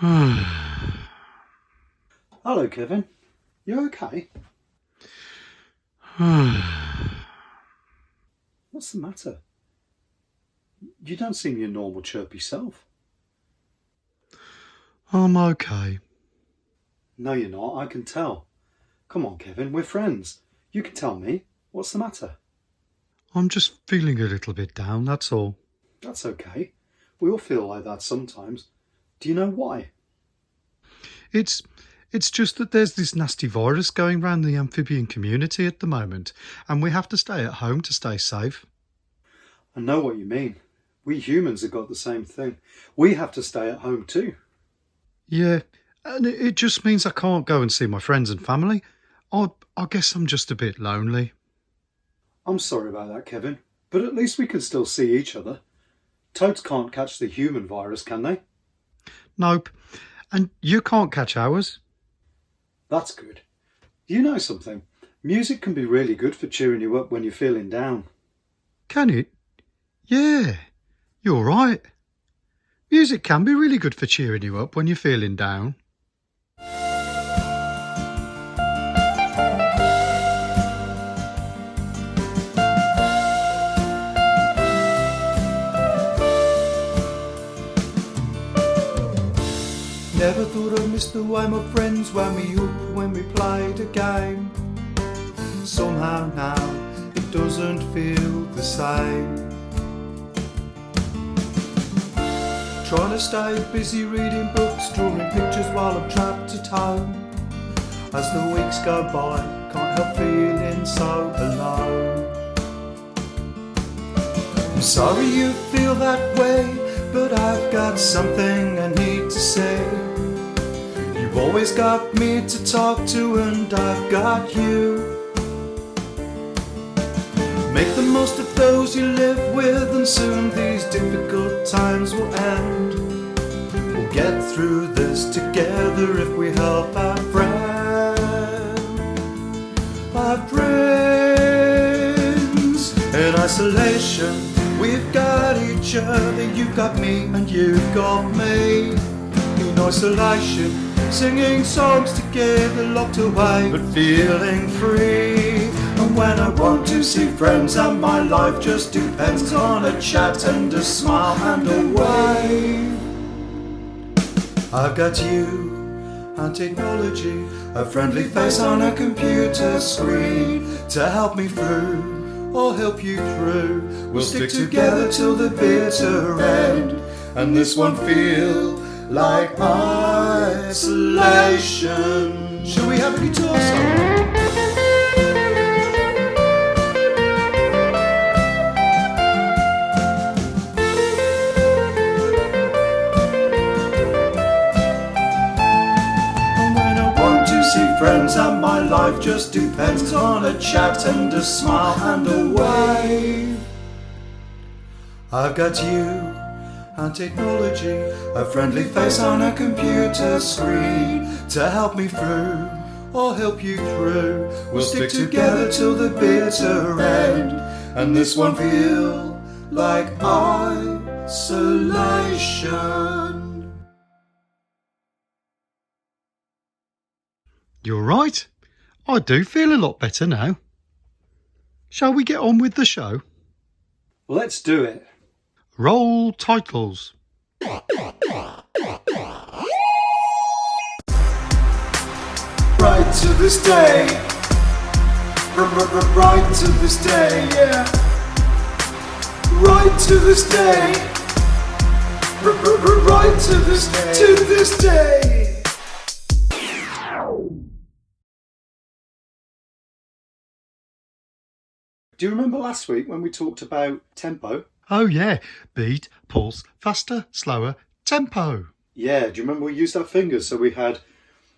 Hello, Kevin. You okay? What's the matter? You don't seem your normal chirpy self. I'm okay. No, you're not. I can tell. Come on, Kevin. We're friends. You can tell me. What's the matter? I'm just feeling a little bit down, that's all. That's okay. We all feel like that sometimes. Do you know why? It's just that there's this nasty virus going round the amphibian community at the moment, and we have to stay at home to stay safe. I know what you mean. We humans have got the same thing. We have to stay at home too. Yeah, and it just means I can't go and see my friends and family. I guess I'm just a bit lonely. I'm sorry about that, Kevin. But at least we can still see each other. Toads can't catch the human virus, can they? Nope. And you can't catch ours. That's good. Do you know something? Music can be really good for cheering you up when you're feeling down. Can it? Yeah, you're right. Music can be really good for cheering you up when you're feeling down. Never thought I'd miss the way my friends wound me up when we played a game. Somehow now it doesn't feel the same. Trying to stay busy reading books, drawing pictures while I'm trapped at home. As the weeks go by, can't help feeling so alone. I'm sorry you feel that way, but I've got something I need to say. You've always got me to talk to, and I've got you. Make the most of those you live with, and soon these difficult times will end. We'll get through this together if we help our friends. In isolation, we've got each other. You've got me and you've got me. In isolation, singing songs together, locked away but feeling free. And when I want to see friends, and my life just depends on a chat and a smile and a wave. I've got you and technology, a friendly face on a computer screen to help me through, or help you through. We'll stick together till the bitter end, and this won't feel like isolation. Shall we have a guitar solo? Friends, and my life just depends on a chat and a smile and a wave. I've got you and technology, a friendly face on a computer screen to help me through, or help you through. We'll stick together till the bitter end, and this won't feel like isolation. You're right. I do feel a lot better now. Shall we get on with the show? Let's do it. Roll titles. Right to this day. Right to this day, yeah. Right to this day. Right to this day. Do you remember last week when we talked about tempo? Oh yeah, beat, pulse, faster, slower, tempo. Yeah, do you remember we used our fingers? So we had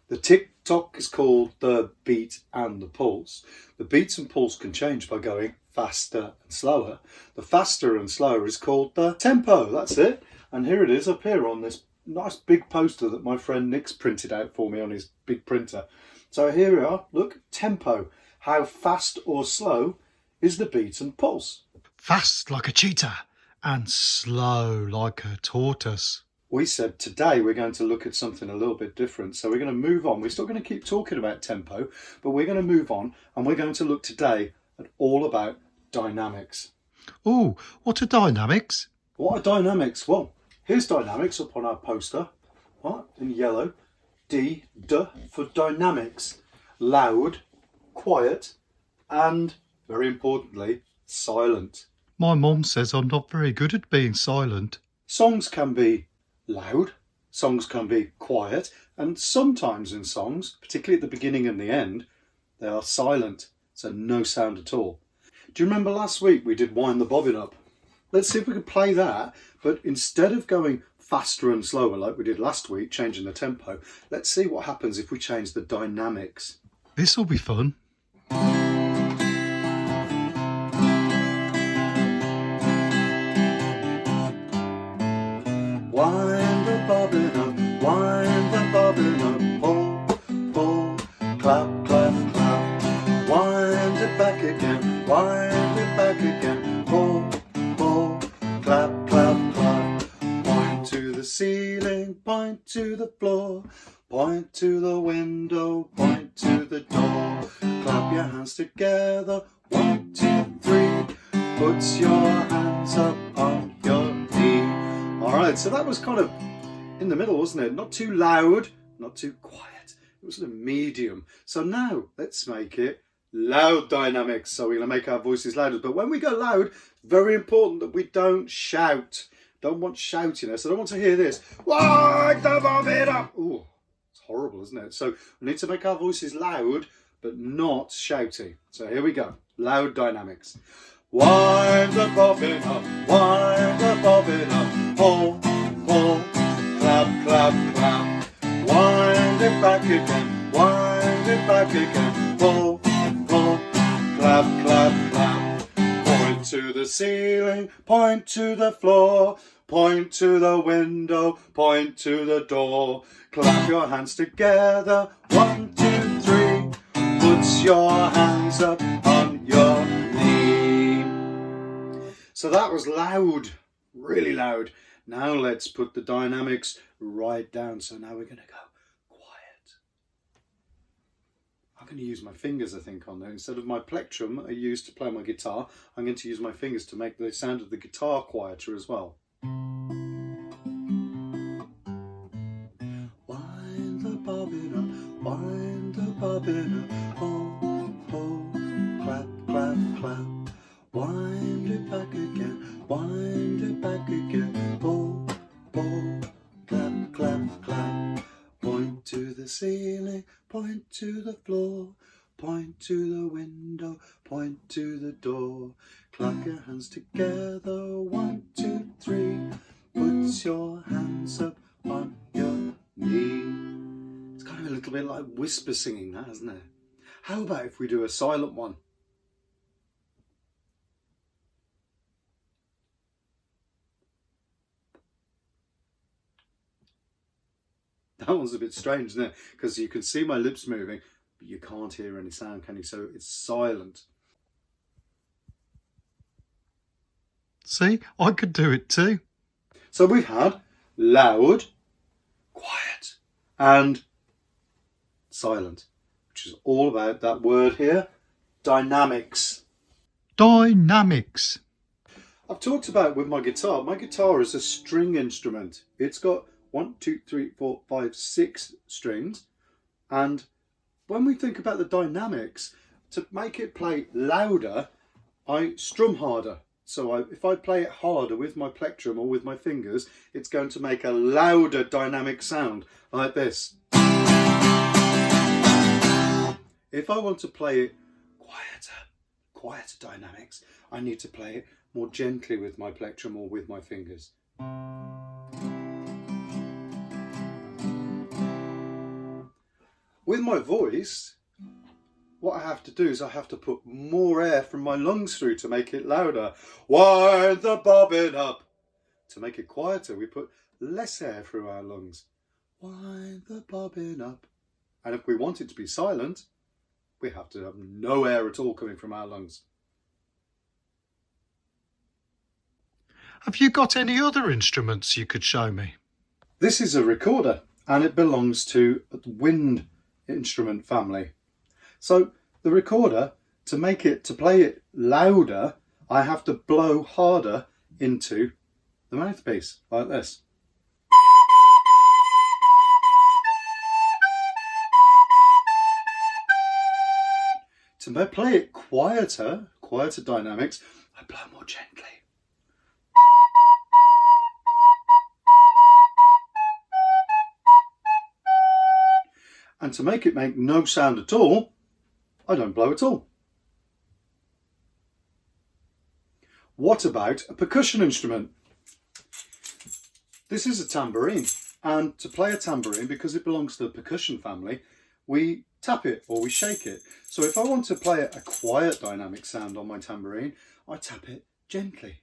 the tick-tock is called the beat and the pulse. The beats and pulse can change by going faster and slower. The faster and slower is called the tempo. That's it. And here it is up here on this nice big poster that my friend Nick's printed out for me on his big printer. So here we are. Look, tempo. How fast or slow is the beat and pulse? Fast like a cheetah and slow like a tortoise. we said today we're going to look at something a little bit different. So we're going to move on. We're still going to keep talking about tempo, but we're going to move on and we're going to look today at all about dynamics. Oh, what are dynamics? What are dynamics? Well, here's dynamics up on our poster, what, in yellow. D for dynamics. Loud, quiet, and, very importantly, silent. My mum says I'm not very good at being silent. Songs can be loud, songs can be quiet, and sometimes in songs, particularly at the beginning and the end, they are silent, so no sound at all. Do you remember last week we did Wind the Bobbin Up? Let's see if we can play that, but instead of going faster and slower like we did last week, changing the tempo, let's see what happens if we change the dynamics. This'll be fun. Wind the bobbin up, wind the bobbin up, pull, pull, clap, clap, clap. Wind it back again, wind it back again, pull, pull, clap, clap, clap. Point to the ceiling, point to the floor, point to the window, point to the door. Clap your hands together, 1, 2, 3. Put your hands up on your knee. Alright, so that was kind of in the middle, wasn't it? Not too loud, not too quiet. It was a medium. So now let's make it loud dynamics. So we're going to make our voices louder. But when we go loud, it's very important that we don't shout. Don't want shoutiness. I don't want to hear this. Wind the bobbin up. Ooh, it's horrible, isn't it? So we need to make our voices loud, but not shouty. So here we go. Loud dynamics. Wind the bobbin up, wind the bobbin up, pull, pull, clap, clap, clap. Wind it back again, wind it back again, pull, pull, clap, clap, clap. Point to the ceiling, point to the floor, point to the window, point to the door. Clap your hands together, 1, 2, 3. Put your hands up on your knee. So that was loud, really loud. Now let's put the dynamics right down. So now we're going to go quiet. I'm going to use my fingers, I think, on there. Instead of my plectrum I used to play my guitar, I'm going to use my fingers to make the sound of the guitar quieter as well. Wind the bobbin up, wind the bobbin up, pull, pull, clap, clap, clap. Wind it back again, wind it back again, pull, pull, clap, clap, clap. Point to the ceiling, point to the floor, point to the window, point to the door. Clap your hands together, 1, 2, 3. Put your hands up on your knee. It's kind of a little bit like whisper singing, that, isn't it? How about if we do a silent one? That one's a bit strange, isn't it? Because you can see my lips moving, but you can't hear any sound, can you? So it's silent. See, I could do it too. So we've had loud, quiet, and silent, which is all about that word here, dynamics. Dynamics. I've talked about with my guitar is a string instrument. It's got 1, 2, 3, 4, 5, 6 strings. And when we think about the dynamics, to make it play louder, I strum harder. So if I play it harder with my plectrum or with my fingers, it's going to make a louder dynamic sound like this. If I want to play it quieter dynamics, I need to play it more gently with my plectrum or with my fingers. With my voice, what I have to do is I have to put more air from my lungs through to make it louder. Wind the bobbin up. To make it quieter, we put less air through our lungs. Wind the bobbin up. And if we want it to be silent, we have to have no air at all coming from our lungs. Have you got any other instruments you could show me? This is a recorder and it belongs to the wind instrument family. So the recorder, to play it louder, I have to blow harder into the mouthpiece like this. To play it quieter dynamics, I blow more gently. And to make it make no sound at all, I don't blow at all. What about a percussion instrument? This is a tambourine, and to play a tambourine, because it belongs to the percussion family, we tap it or we shake it. So if I want to play a quiet dynamic sound on my tambourine, I tap it gently.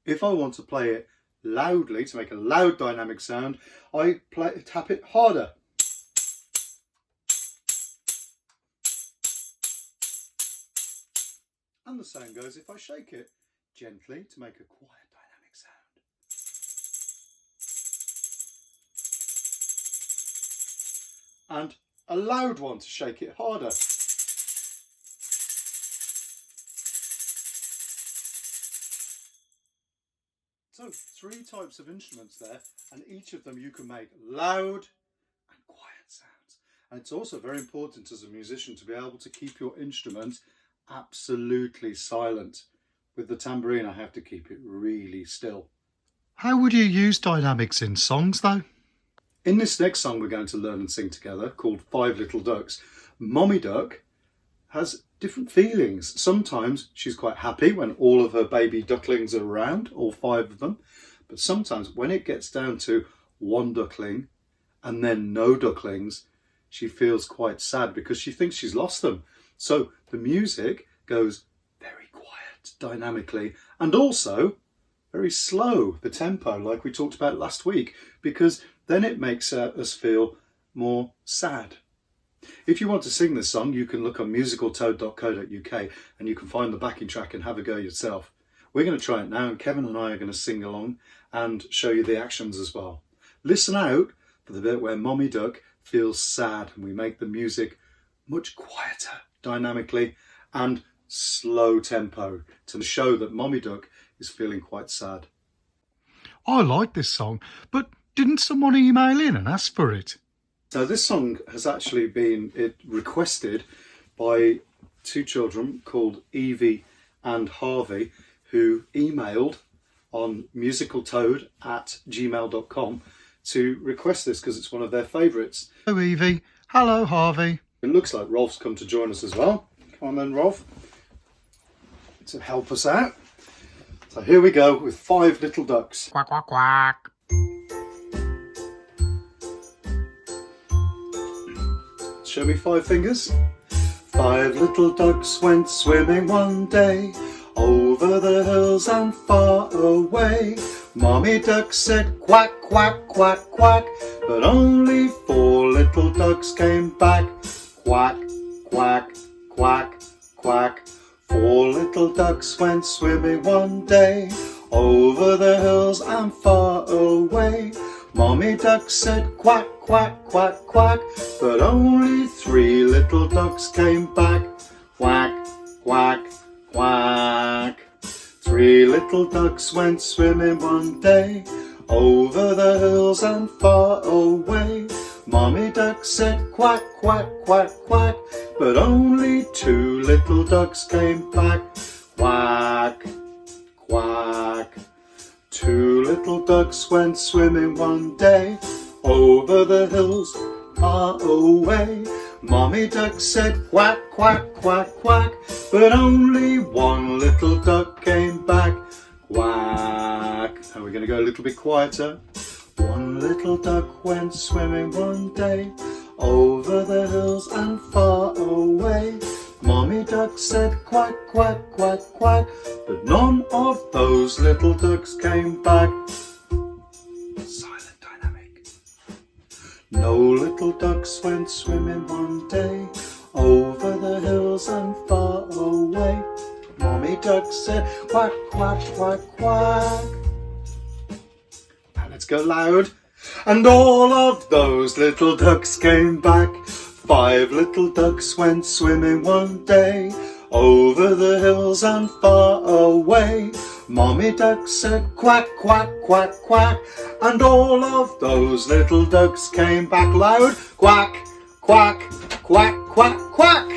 If I want to play it loudly, to make a loud dynamic sound, I tap it harder. And the same goes if I shake it gently to make a quiet dynamic sound. And a loud one to shake it harder. So 3 types of instruments there, and each of them you can make loud and quiet sounds. And it's also very important as a musician to be able to keep your instrument absolutely silent. With the tambourine, I have to keep it really still. How would you use dynamics in songs though? In this next song we're going to learn and sing together, called 5 Little Ducks, Mommy Duck has different feelings. Sometimes she's quite happy when all of her baby ducklings are around, all 5 of them. But sometimes when it gets down to 1 duckling and then no ducklings, she feels quite sad because she thinks she's lost them. So the music goes very quiet, dynamically, and also very slow, the tempo, like we talked about last week, because then it makes us feel more sad. If you want to sing this song, you can look on musicaltoad.co.uk and you can find the backing track and have a go yourself. We're going to try it now, and Kevin and I are going to sing along and show you the actions as well. Listen out for the bit where Mommy Duck feels sad, and we make the music much quieter, dynamically, and slow tempo to show that Mommy Duck is feeling quite sad. I like this song, but didn't someone email in and ask for it? So this song has actually been requested by 2 children called Evie and Harvey, who emailed on musicaltoad@gmail.com to request this because it's one of their favourites. Hello Evie. Hello Harvey. It looks like Rowlf's come to join us as well. Come on then, Rowlf, to help us out. So here we go with 5 Little Ducks. Quack, quack, quack. Show me 5 fingers. 5 little ducks went swimming one day, over the hills and far away. Mommy Duck said quack, quack, quack, quack, but only 4 little ducks came back. Quack, quack, quack, quack. 4 little ducks went swimming one day, over the hills and far away. Mommy Duck said quack, quack, quack, quack, but only 3 little ducks came back. Quack, quack, quack. 3 little ducks went swimming one day, over the hills and far away. Mommy Duck said quack, quack, quack, quack, but only 2 little ducks came back. Quack, quack. 2 little ducks went swimming one day, over the hills far away. Mommy Duck said quack, quack, quack, quack, but only 1 little duck came back. Quack. Now we're going to go a little bit quieter. 1 little duck went swimming one day, over the hills and far away. Mommy Duck said quack, quack, quack, quack, but none of those little ducks came back. Silent dynamic. No little ducks went swimming one day, over the hills and far away. Mommy Duck duck said quack, quack, quack, quack. Now let's go loud. And all of those little ducks came back. 5 little ducks went swimming one day, over the hills and far away. Mommy duck said quack, quack, quack, quack. And all of those little ducks came back loud. Quack, quack, quack, quack, quack.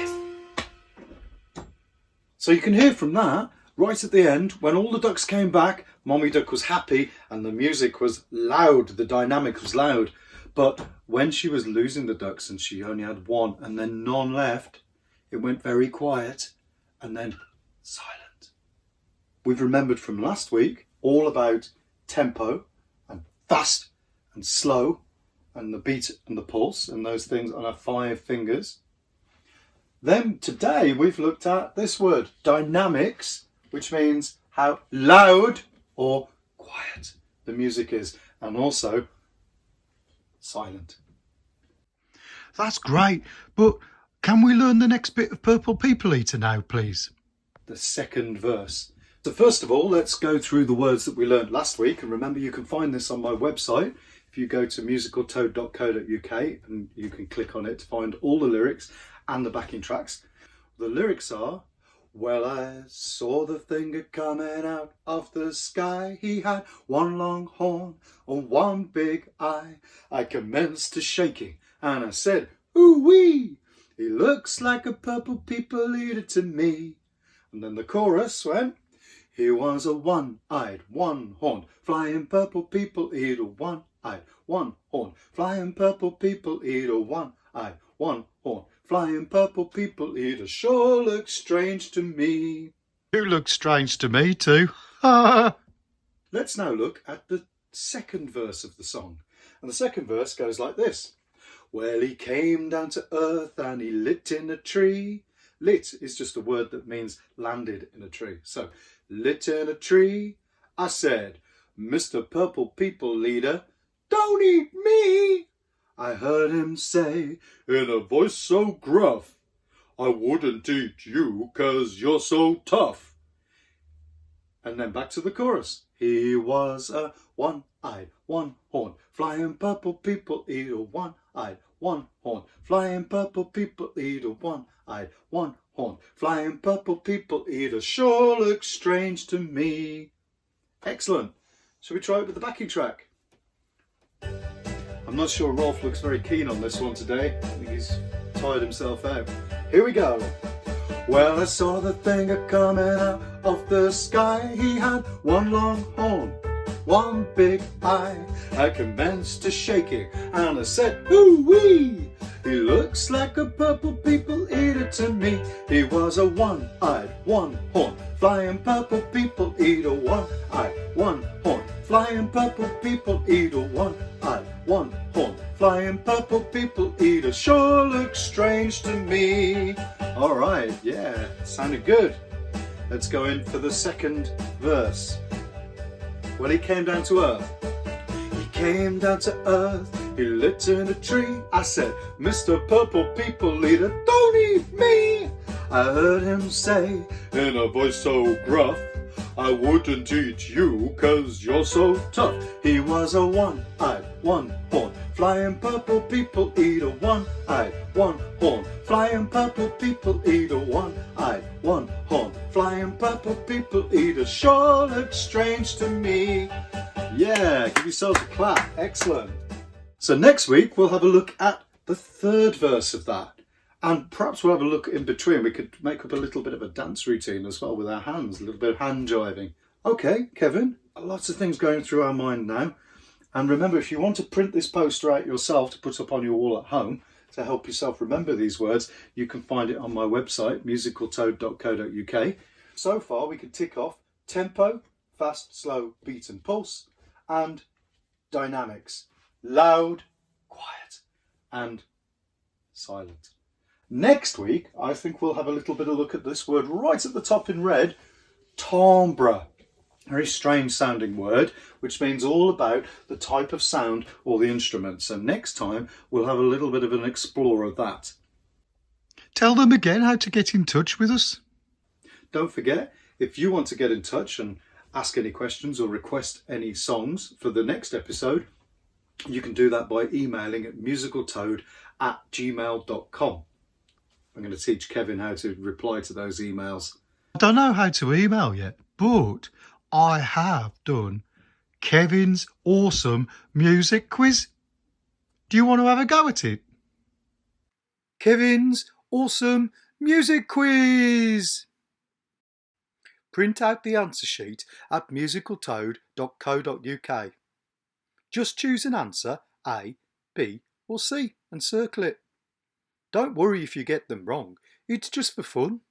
So you can hear from that, right at the end, when all the ducks came back, Mommy duck was happy and the music was loud, the dynamic was loud. But when she was losing the ducks and she only had one and then none left, it went very quiet and then silent. We've remembered from last week all about tempo and fast and slow and the beat and the pulse and those things on our 5 fingers. Then today we've looked at this word, dynamics, which means how loud or quiet the music is, and also silent. That's great, but can we learn the next bit of Purple People Eater now, please? The second verse. So first of all, let's go through the words that we learned last week, and remember you can find this on my website. If you go to musicaltoad.co.uk and you can click on it to find all the lyrics and the backing tracks. The lyrics are, well, I saw the thing coming out of the sky. He had one long horn and one big eye. I commenced to shaking and I said, ooh-wee, he looks like a purple people eater to me. And then the chorus went, he was a one-eyed, one-horned, flying purple people eater, one-eyed, one-horned, flying purple people eater, one-eyed, one-horned, flying purple people eater, sure looks strange to me. You look strange to me too. Let's now look at the second verse of the song. And the second verse goes like this. Well, he came down to earth and he lit in a tree. Lit is just a word that means landed in a tree. So, lit in a tree. I said, Mr. Purple People Leader, don't eat me. I heard him say, in a voice so gruff, I wouldn't eat you 'cause you're so tough. And then back to the chorus. He was a one-eyed, one-horn, flying purple people eater, one-eyed, one-horn, flying purple people eater, one-eyed, one-horn, flying purple people eater, sure looks strange to me. Excellent. Shall we try it with the backing track? I'm not sure Rowlf looks very keen on this one today. I think he's tired himself out. Here we go. Well, I saw the thing coming out of the sky. He had one long horn, one big eye. I commenced to shaking and I said, ooh-wee, he looks like a purple people eater to me. He was a one-eyed, one-horn, flying purple people eater, one-eyed, one-horn, flying purple people eater, one-eyed, one-horn, flying purple people eater, sure looks strange to me. All right, yeah, sounded good. Let's go in for the second verse. Well, he came down to earth. He came down to earth. He lit in a tree. I said, Mr. Purple People Leader, don't eat me. I heard him say, in a voice so gruff, I wouldn't eat you 'cause you're so tough. He was a one-eyed, one-horn, flying purple people eater, one-eyed, one-horn, flying purple people eater, one-eyed, one-horn, flying purple people eater, sure looks strange to me. Yeah, give yourselves a clap. Excellent. So next week we'll have a look at the third verse of that. And perhaps we'll have a look in between. We could make up a little bit of a dance routine as well with our hands, a little bit of hand jiving. Okay, Kevin, lots of things going through our mind now. And remember, if you want to print this poster out yourself to put up on your wall at home to help yourself remember these words, you can find it on my website, musicaltoad.co.uk. So far, we could tick off tempo, fast, slow, beat and pulse, and dynamics, loud, quiet, and silent. Next week, I think we'll have a little bit of a look at this word right at the top in red, timbre. Very strange sounding word, which means all about the type of sound or the instrument. So next time, we'll have a little bit of an explore of that. Tell them again how to get in touch with us. Don't forget, If you want to get in touch and ask any questions or request any songs for the next episode, you can do that by emailing at musicaltoad@gmail.com. I'm going to teach Kevin how to reply to those emails. I don't know how to email yet, but I have done Kevin's awesome music quiz. Do you want to have a go at it? Kevin's awesome music quiz. Print out the answer sheet at musicaltoad.co.uk. Just choose an answer, A, B or C, and circle it. Don't worry if you get them wrong, it's just for fun.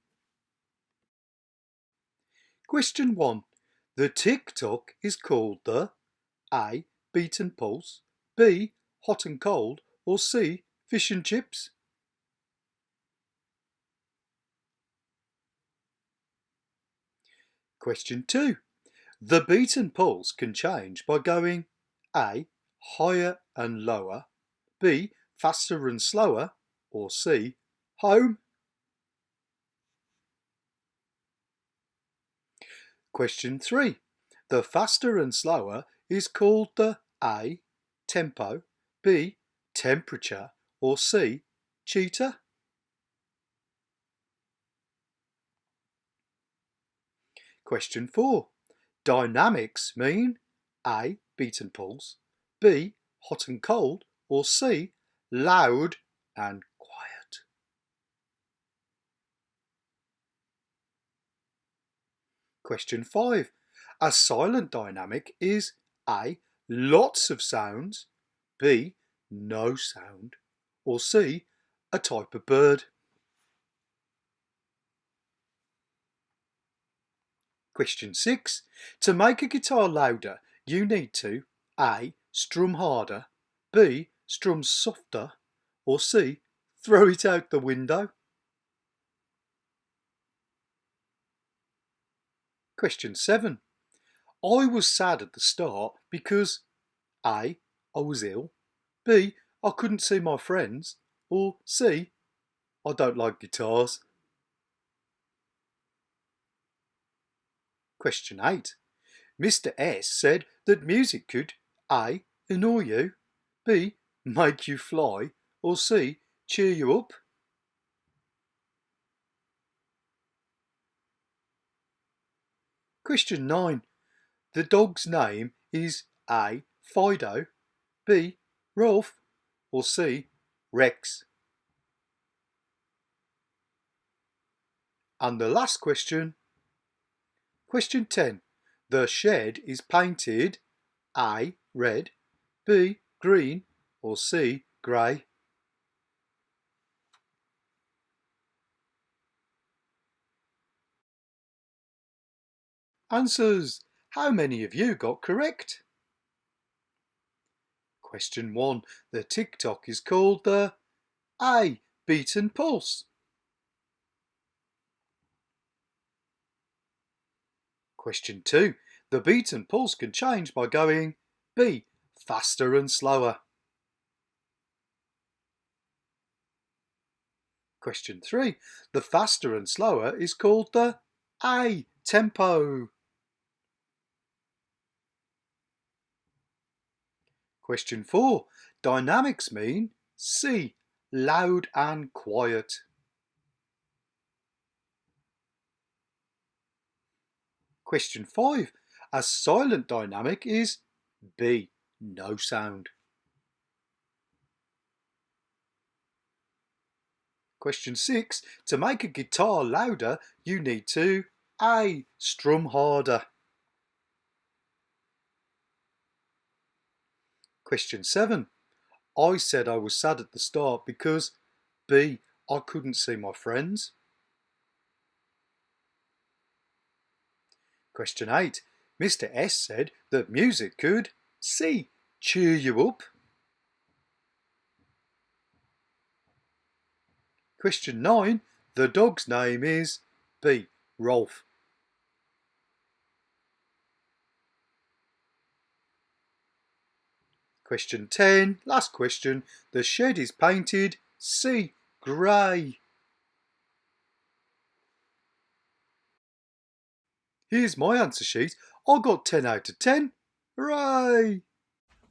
Question 1. The tick-tock is called the A, beat and pulse, B, hot and cold, or C, fish and chips? Question 2. The beat and pulse can change by going A, higher and lower, B, faster and slower, or C, home? Question 3. The faster and slower is called the A, tempo, B, temperature, or C, cheetah? Question 4. Dynamics mean A, beat and pulse, B, hot and cold, or C, loud and quiet? Question 5. A silent dynamic is A, lots of sounds, B, no sound, or C, a type of bird? Question 6. To make a guitar louder, you need to A, strum harder, B, strum softer, or C, throw it out the window? Question 7. I was sad at the start because A, I was ill, B, I couldn't see my friends, or C, I don't like guitars. Question 8. Mr. S said that music could A, annoy you, B, make you fly, or C, cheer you up? Question 9. The dog's name is A, Fido, B, Rowlf, or C, Rex? And the last question. Question 10. The shed is painted A, red, B, green, or C, grey? Answers. How many of you got correct? Question 1. The tick-tock is called the A, beat and pulse. Question 2. The beat and pulse can change by going B, faster and slower. Question 3. The faster and slower is called the A, tempo. Question 4. Dynamics mean C, loud and quiet. Question 5. A silent dynamic is B, no sound. Question 6. To make a guitar louder, you need to A, strum harder. Question 7. I said I was sad at the start because B, I couldn't see my friends. Question 8. Mr. S said that music could C, cheer you up. Question 9. The dog's name is B, Rowlf. Question 10. Last question. The shed is painted C, grey. Here's my answer sheet. I got 10 out of 10. Hooray!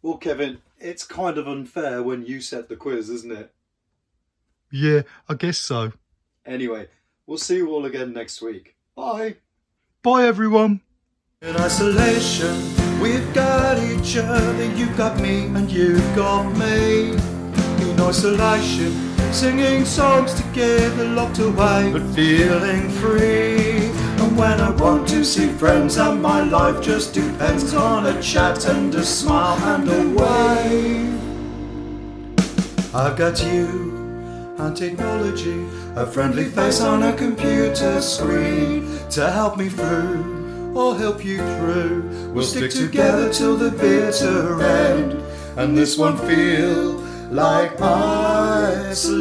Well, Kevin, it's kind of unfair when you set the quiz, isn't it? Yeah, I guess so. Anyway, we'll see you all again next week. Bye. Bye, everyone. In isolation, we've got each other. You've got me and you've got me. In isolation, singing songs together, locked away, but feeling free. And when I want to see friends, and my life just depends on a chat and a smile and a wave. I've got you and technology, a friendly face on a computer screen to help me through or help you through. We'll stick together till the bitter end, and this won't feel like isolation.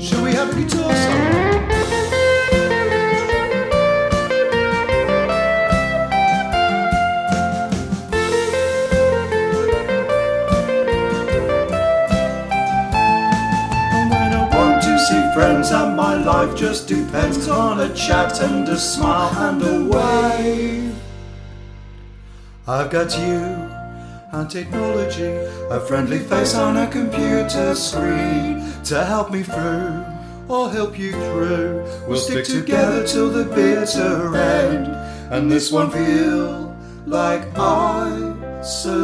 Shall we have a guitar solo? Friends, and my life just depends on a chat and a smile and a wave. I've got you and technology, a friendly face on a computer screen to help me through or help you through. We'll stick together till the bitter end, and this won't feel like isolation.